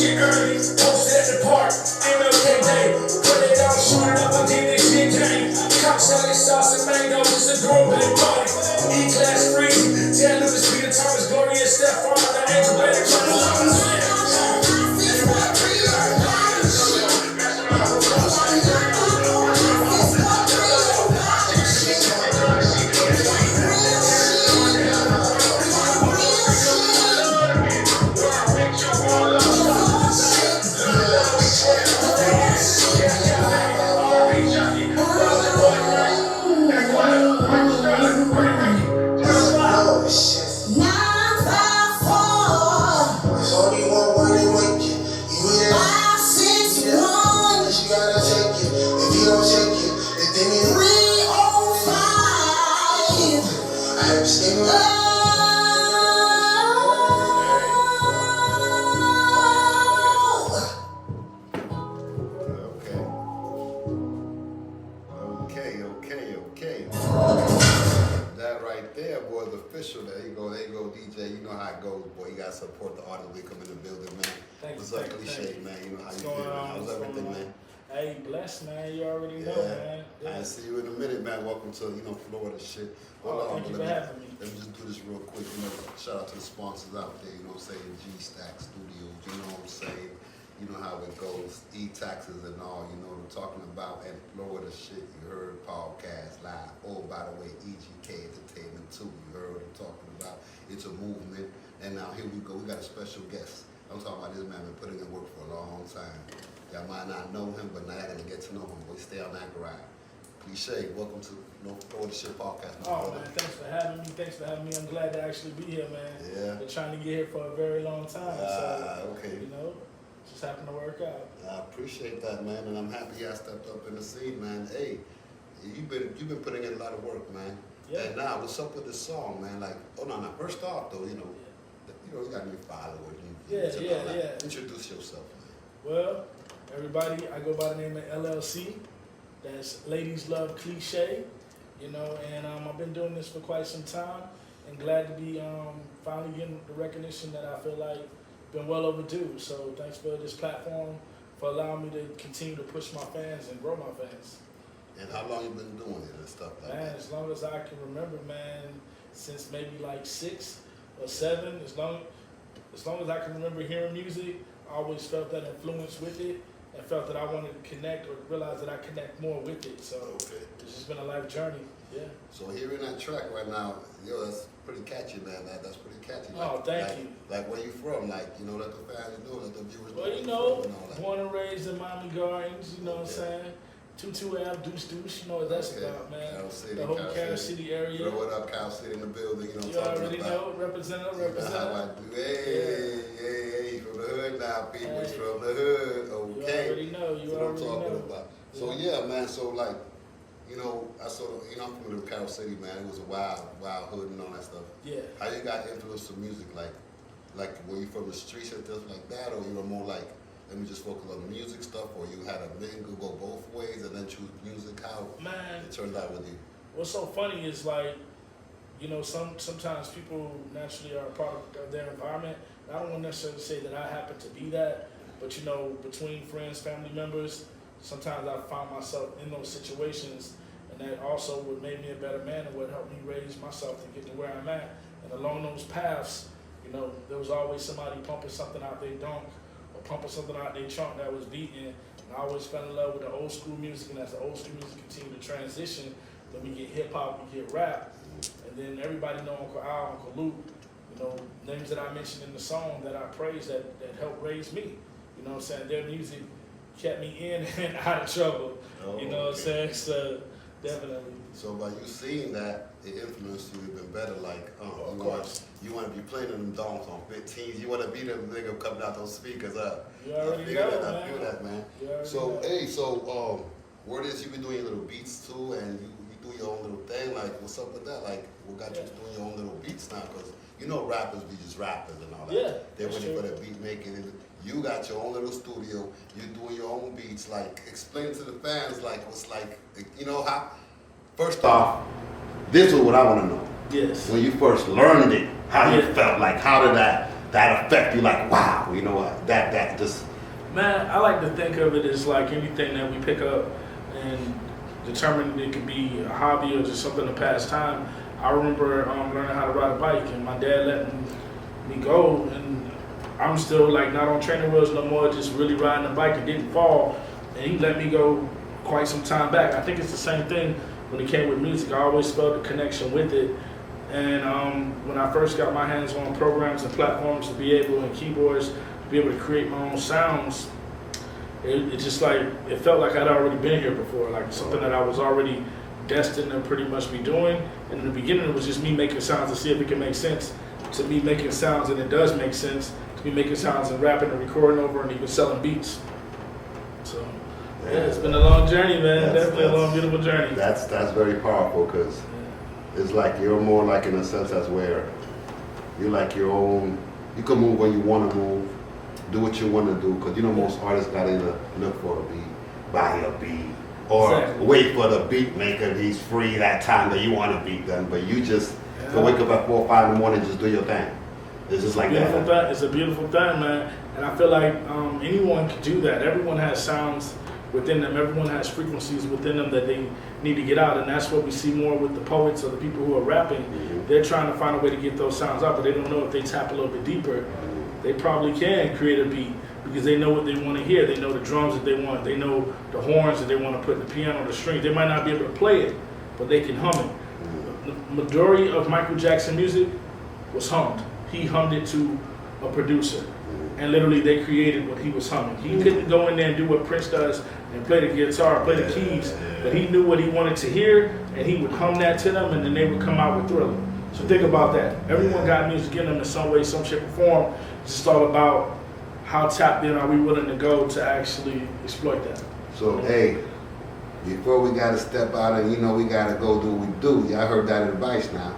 shit early, posted at the park, MLK Day. Put it down, shoot it up, I did this shit game. Cock salad, sauce, and mango, it's a throwback party. E-class free, tell Lucas Peter Thomas, Gloria, Steph, Farmer, the Angel, Better, support the artists we come in the building, man. What's up, Cliche, man? You know how you feeling? How's everything, man? Hey, blessed, man. You already know, man. Yeah. I see you in a minute, man. Welcome to, Florida shit. Thank you for having me. Let me just do this real quick. Shout out to the sponsors out there, you know what I'm saying? Shxt Studios, you know what I'm saying? You know how it goes, e-taxes and all, you know what I'm talking about, and Florida shit, you heard, podcast live. Oh, by the way, EGK Entertainment too, you heard what I'm talking about. It's a movement, and now here we go, we got a special guest. I'm talking about this man been putting in work for a long time. Y'all might not know him, but now y'all gonna get to know him. We stay on that ride. Cliche, welcome to Florida Shit Podcast. Oh man, thanks for having me. Thanks for having me. I'm glad to actually be here, man. Yeah. Been trying to get here for a very long time. Okay. Just happened to work out. I appreciate that, man, and I'm happy I stepped up in the scene, man. Hey, you've been putting in a lot of work, man. Yeah. And now, what's up with this song, man? Like, first off, though, you got new followers. Yeah. Introduce yourself, man. Well, everybody, I go by the name of LLC. That's Ladies Love Cliche, and I've been doing this for quite some time, and glad to be finally getting the recognition that I feel like been well overdue. So thanks for this platform, for allowing me to continue to push my fans and grow my fans. And how long you been doing it and stuff like that? Man, as long as I can remember, man, since maybe like 6 or 7, as long as I can remember hearing music, I always felt that influence with it and felt that I wanted to connect or realize that I connect more with it. So It's just been a life journey, yeah. So hearing that track right now, that's pretty catchy, man. That's pretty catchy. Oh, thank you. Like, where you from? Like, let the fans know, let the viewers know. Well, born and raised in Miami Gardens, you know what I'm saying? 22 Ave, Deuce, you know what that's about, man. Cal City, the whole Cal City area. Throw it up, Cal City in the building, you know what I'm talking about. You already know, representative. You know how I do. Hey, from the hood now, people. It's from the hood, okay. You already know, That's what I'm talking about. So, yeah, man, so, like, I sort of, I'm from the Cal City, man. It was a wild hood and all that stuff. Yeah. How you got influence to music? Like, were you from the streets and stuff like that, or you were more like, let me just focus on the music stuff, or you had a mingle go both ways and then choose music? How it turned out with you? What's so funny is like, sometimes people naturally are a product of their environment. I don't want to necessarily say that I happen to be that, but between friends, family members, sometimes I find myself in those situations, and that also would make me a better man and would help me raise myself to get to where I'm at. And along those paths, there was always somebody pumping something out their dunk or pumping something out their trunk that was beating. And I always fell in love with the old school music, and as the old school music continued to transition, then we get hip hop, we get rap, and then everybody know Uncle Al, Uncle Luke, names that I mentioned in the song that I praise that helped raise me. You know what I'm saying? Their music kept me in and out of trouble. You know what I'm saying? So definitely. So by you seeing that, it influenced you even better. Like, you want to be playing them donks on 15s. You want to be the nigga coming out those speakers up. You already know, man. I feel that, man. So, word is you be doing your little beats too, and you do your own little thing. Like, what's up with that? Like, what got you doing your own little beats now? Because rappers be just rappers and all that. Yeah, they're waiting for the beat making. And you got your own little studio. You're doing your own beats. Like, explain to the fans, like, what's like, how. First off, this is what I want to know. Yes. When you first learned it, how you felt, like how did that affect you like, wow, you know what, that just. Man, I like to think of it as like anything that we pick up and determine it could be a hobby or just something to pass time. I remember learning how to ride a bike, and my dad letting me go, and I'm still like not on training wheels no more, just really riding a bike and didn't fall, and he let me go quite some time back. I think it's the same thing when it came with music. I always felt the connection with it, and when I first got my hands on programs and platforms to be able, and keyboards, to be able to create my own sounds, it just like, it felt like I'd already been here before, like something that I was already destined to pretty much be doing. And in the beginning, it was just me making sounds to see if it can make sense, to me making sounds and it does make sense, to me making sounds and rapping and recording over and even selling beats. So yeah, it's been a long journey, man. Definitely a long, beautiful journey. That's very powerful, because it's like you're more like, in a sense, as where you're like your own, you can move when you want to move, do what you want to do, because you know most artists got to either look for a beat, buy a beat, or wait for the beat maker. He's free that time that you want a beat done, but you just can wake up at 4 or 5 in the morning and just do your thing. It's just like that. It's a beautiful thing, man. And I feel like anyone can do that. Everyone has sounds within them. Everyone has frequencies within them that they need to get out, and that's what we see more with the poets or the people who are rapping. They're trying to find a way to get those sounds out, but they don't know if they tap a little bit deeper. They probably can create a beat because they know what they want to hear. They know the drums that they want. They know the horns that they want to put in the piano, the strings. They might not be able to play it, but they can hum it. The majority of Michael Jackson music was hummed. He hummed it to a producer, and literally they created what he was humming. He couldn't go in there and do what Prince does and play the guitar, play the keys, but he knew what he wanted to hear, and he would hum that to them, and then they would come out with Thriller. So think about that. Everyone got music in them in some way, some shape, or form. It's just all about how tapped in are we willing to go to actually exploit that. So, hey, before we got to step out and, we got to go do what we do, y'all heard that advice now.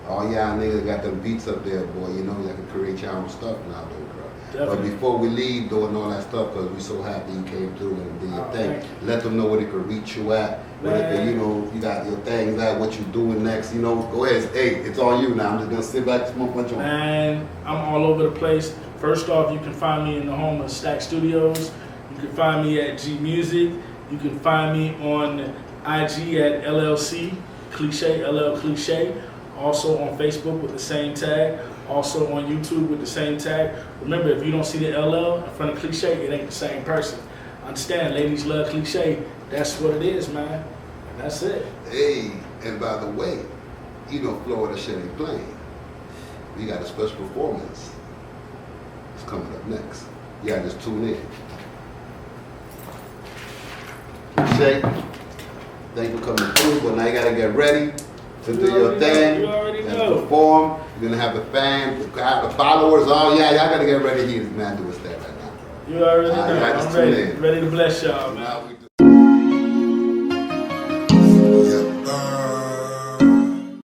All y'all niggas got them beats up there, boy. Y'all can create your own stuff now, though, bro. But before we leave doing all that stuff, because we so happy you came through and did your thing, let them know where they could reach you at. Where they could, you got your things at, what you doing next, go ahead. Hey, it's on you now. I'm just going to sit back and smoke a bunch of. Man, I'm all over the place. First off, you can find me in the home of Shxt Studios. You can find me at GMuzick. You can find me on IG at LLC, Cliche, LL Cliche. Also on Facebook with the same tag. Also on YouTube with the same tag. Remember, if you don't see the LL in front of Cliche, it ain't the same person. Understand, ladies love Cliche. That's what it is, man. And that's it. Hey, and by the way, Florida shit ain't playing. We got a special performance. It's coming up next. You gotta just tune in. Cliche, thank you for coming through, but now you gotta get ready to do your thing and perform. You're gonna have the fans, the followers, y'all gotta get ready here. Man, do what's that right now. You already know. I'm ready to bless y'all, man.